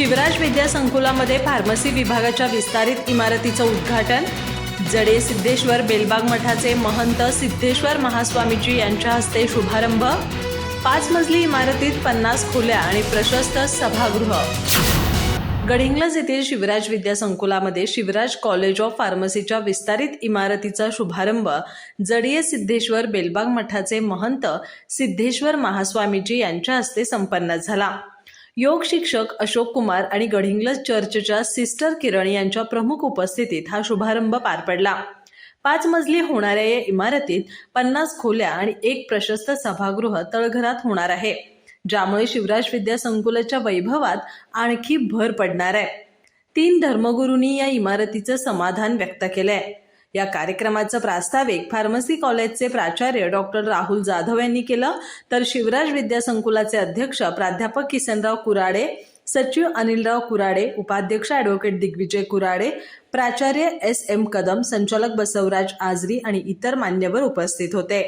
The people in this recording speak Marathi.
शिवराज विद्या संकुलामध्ये फार्मसी विभागाच्या विस्तारित इमारतीचं उद्घाटन। जडे सिद्धेश्वर बेलबाग मठाचे महंत सिद्धेश्वर महास्वामीजी यांच्या हस्ते शुभारंभ। 5 मजली इमारतीत 50 खोल्या आणि प्रशस्त सभागृह। गडिंग्लज येथील शिवराज विद्या संकुलामध्ये शिवराज कॉलेज ऑफ फार्मसीच्या विस्तारित इमारतीचा शुभारंभ जडे सिद्धेश्वर बेलबाग मठाचे महंत सिद्धेश्वर महास्वामीजी यांच्या हस्ते संपन्न झाला। योग शिक्षक अशोक कुमार आणि गडिंग्लज चर्चच्या सिस्टर किरण यांच्या प्रमुख उपस्थितीत हा शुभारंभ पार पडला। 5 मजली होणाऱ्या या इमारतीत 50 खोल्या आणि एक प्रशस्त सभागृह तळघरात होणार आहे, ज्यामुळे शिवराज विद्या संकुलाच्या वैभवात आणखी भर पडणार आहे। 3 धर्मगुरूंनी या इमारतीचं समाधान व्यक्त केलंय। या कार्यक्रमाचं प्रास्ताविक फार्मसी कॉलेजचे प्राचार्य डॉक्टर राहुल जाधव यांनी केलं, तर शिवराज विद्या संकुलाचे अध्यक्ष प्राध्यापक किसनराव कुराडे, सचिव अनिलराव कुराडे, उपाध्यक्ष ॲडव्होकेट दिग्विजय कुराडे, प्राचार्य SM कदम, संचालक बसवराज आजरी आणि इतर मान्यवर उपस्थित होते।